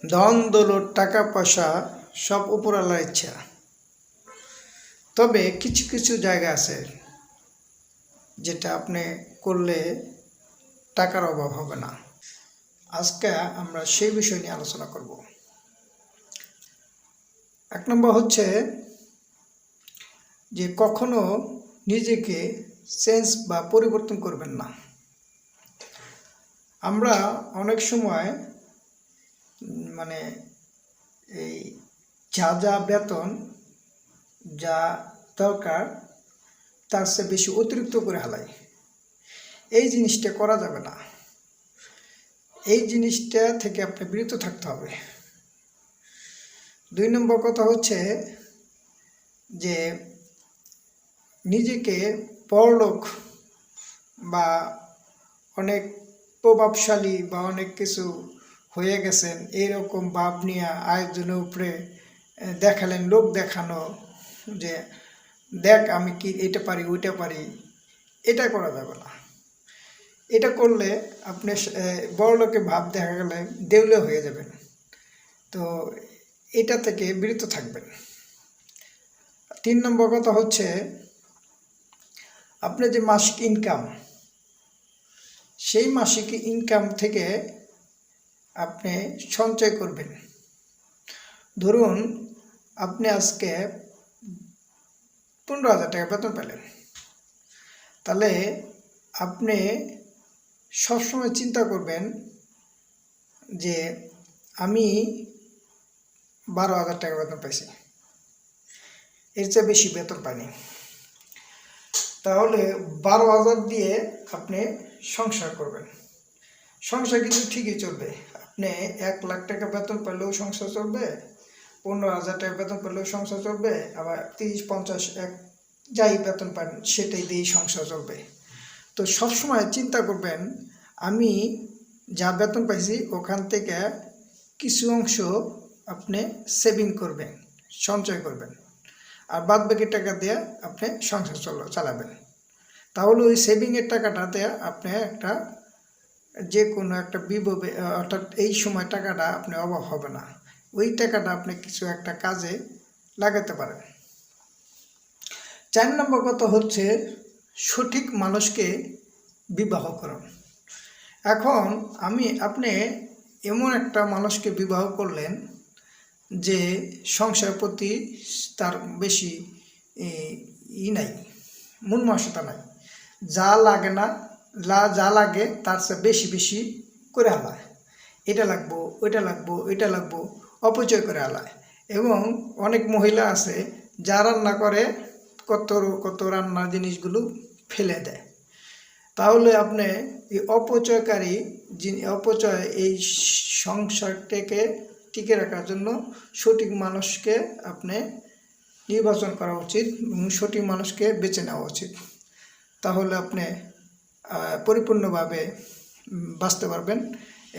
ধন দৌলত টাকা পয়সা সব উপরওয়ালার ইচ্ছা। তবে কিছু কিছু জায়গা আছে যেটা আপনি করলে টাকার অভাব হবে না। আজকে আমরা সেই বিষয় নিয়ে আলোচনা করব। এক নম্বর হচ্ছে যে কখনো নিজেকে চেঞ্জ বা পরিবর্তন করবেন না। আমরা অনেক সময় মানে এই যা বেতন যা দরকার তার চেয়ে বেশি অতিরিক্ত করে হালাই। এই জিনিসটা করা যাবে না। এই জিনিসটা থেকে আপনি বিরত থাকতে হবে। 2 নম্বর কথা হচ্ছে যে নিজেকে বড়লোক বা অনেক প্রভাবশালী বা অনেক কিছু হয়ে গেছেন এইরকম ভাব নিয়ে আয়োজনের উপরে দেখালেন, লোক দেখানো যে দেখ আমি কি এটা পারি ওইটা পারি, এটা করা যাবে না। এটা করলে আপনি বড়লোকে ভাব দেখা গেলে দেউলে হয়ে যাবেন। তো এটা থেকে বিরত থাকবেন। 3 নম্বর কথা হচ্ছে আপনার যে মাসিক ইনকাম, সেই মাসিক ইনকাম থেকে আপনি সঞ্চয় করবেন। ধরুন আপনি আজকে 15,000 টাকা বেতন পেলেন, তাহলে আপনি সবসময় চিন্তা করবেন যে আমি 12,000 টাকা বেতন পাইছি, এর চেয়ে বেশি বেতন পাইনি। তাহলে 12,000 দিয়ে আপনি সংসার করবেন। সংসার কিন্তু ঠিকই চলবে। আপনি 1 লাখ টাকা বেতন পেলেও সংসার চলবে, 15,000 টাকা বেতন পেলেও সংসার চলবে, আবার 30, 50, 1 যাই বেতন পান সেটাই দিয়েই সংসার চলবে। তো সবসময় চিন্তা করবেন আমি যা বেতন পাইছি ওখান থেকে কিছু অংশ আপনি সেভিং করবেন, সঞ্চয় করবেন, আর বাদ বাকি টাকা দিয়ে আপনি সংসার চালাবেন। তাহলে ওই সেভিংয়ের টাকাটা দিয়ে আপনি একটা যে কোনো একটা বিভবে, অর্থাৎ এই সময় টাকাটা আপনি অভাব হবে না, ওই টাকাটা আপনি কিছু একটা কাজে লাগাতে পারেন। 4 নম্বর কথা হচ্ছে সঠিক মানুষকে বিবাহ করুন। এখন আপনি এমন একটা মানুষকে বিবাহ করলেন যে সংসার প্রতি তার বেশি নাই, মন মানসিকতা নাই, যা লাগে না যা লাগে তার চেয়ে বেশি বেশি করে আলায়, এটা লাগবো ওইটা লাগবো এটা লাগবো, অপচয় করে আলায়। এবং অনেক মহিলা আছে যা রান্না করে কত কত রান্নার জিনিসগুলো ফেলে দেয়। তাহলে আপনি এই অপচয় এই সংসারটাকে টিকে রাখার জন্য সঠিক মানুষকে আপনি নির্বাচন করা উচিত এবং সঠিক মানুষকে বেছে নেওয়া উচিত। তাহলে আপনি পরিপূর্ণভাবে বাঁচতে পারবেন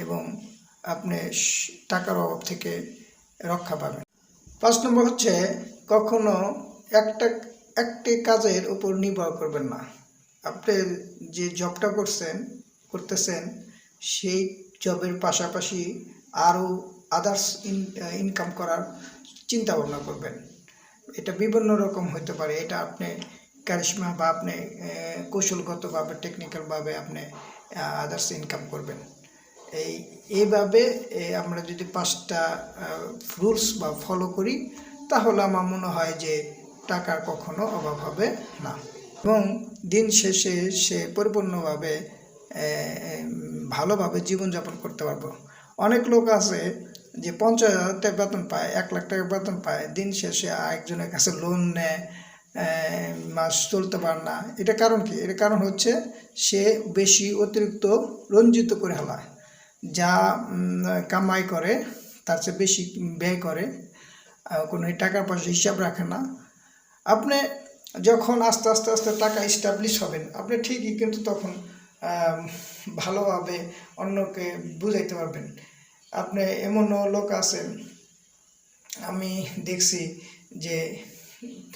এবং আপনি টাকার অভাব থেকে রক্ষা পাবেন। 5 নম্বর হচ্ছে কখনো একটি কাজের উপর নির্ভর করবেন না। আপনি যে জবটা করতেছেন সেই জবের পাশাপাশি আরও আদার্স ইনকাম করার চিন্তা ভাবনা করবেন। এটা বিভিন্ন রকম হতে পারে। এটা আপনি কারিশমা বা আপনি কৌশলগতভাবে টেকনিক্যালভাবে আপনি আদার্স ইনকাম করবেন। এইভাবে আমরা যদি 5টা রুলস বা ফলো করি তাহলে আমার মনে হয় যে টাকার কখনো অভাব হবে না এবং দিন শেষে সে পরিপূর্ণভাবে ভালোভাবে জীবনযাপন করতে পারবো। অনেক লোক আছে যে 50,000 টাকা বেতন পায়, 1 লাখ টাকা বেতন পায়, দিন শেষে আরেকজনের কাছে লোন নেয়, মাস চলতে পারে না। এটা কারণ কি? এর কারণ হচ্ছে সে বেশি অতিরিক্ত রঞ্জিত করে হালায়, যা কামাই করে তার চেয়ে বেশি ব্যয় করে, কোনো টাকা পয়সা হিসাব রাখে না। আপনি যখন আস্তে আস্তে আস্তে টাকা এস্টাবলিশ হবেন আপনি ঠিকই, কিন্তু তখন ভালোভাবে অন্যকে বুঝাইতে পারবেন। আপনি এমনও লোক আছেন আমি দেখছি যে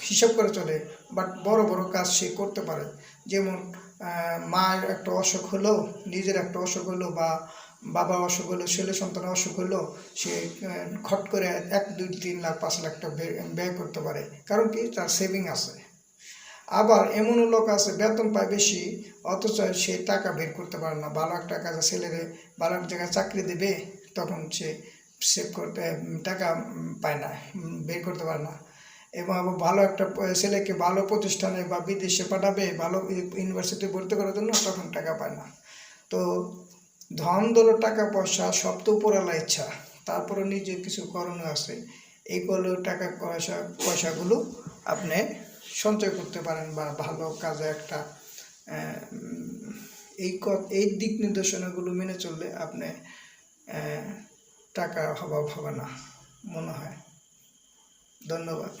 হিসাব করে চলে, বাট বড় বড় কাজ সে করতে পারে। যেমন মায়ের একটা অসুখ হলো, নিজের একটা অসুখ হলো, বা বাবা অসুখ হলো, ছেলে সন্তান অসুখ হলো, সে খট করে 1, 2, 3 লাখ 5 লাখ টাকা ব্যয় করতে পারে, কারণ কি তার সেভিং আছে। আবার এমনও লোক আছে বেতন পায় বেশি, অথচ সে টাকা বের করতে পারে না। ভালো একটা কাজে ছেলেরে ভালো এক জায়গায় চাকরি দেবে, তখন সে সেভ করতে টাকা পায় না, বের করতে পারে না। এবং আবার ভালো একটা ছেলেকে ভালো প্রতিষ্ঠানে বা বিদেশে পাঠাবে, ভালো ইউনিভার্সিটি ভর্তি করার জন্য, তখন টাকা পায় না। তো ধন দৌলত টাকা পয়সা সব তো উপরওয়ালা ইচ্ছা, তারপরে নিজের কিছু করণীয় আছে। এইগুলো টাকা পয়সাগুলো আপনি সঞ্চয় করতে পারেন, বা ভালো কাজে একটা এই দিক নির্দেশনাগুলো মেনে চললে আপনি টাকার অভাব হবে না মনে হয়। ধন্যবাদ।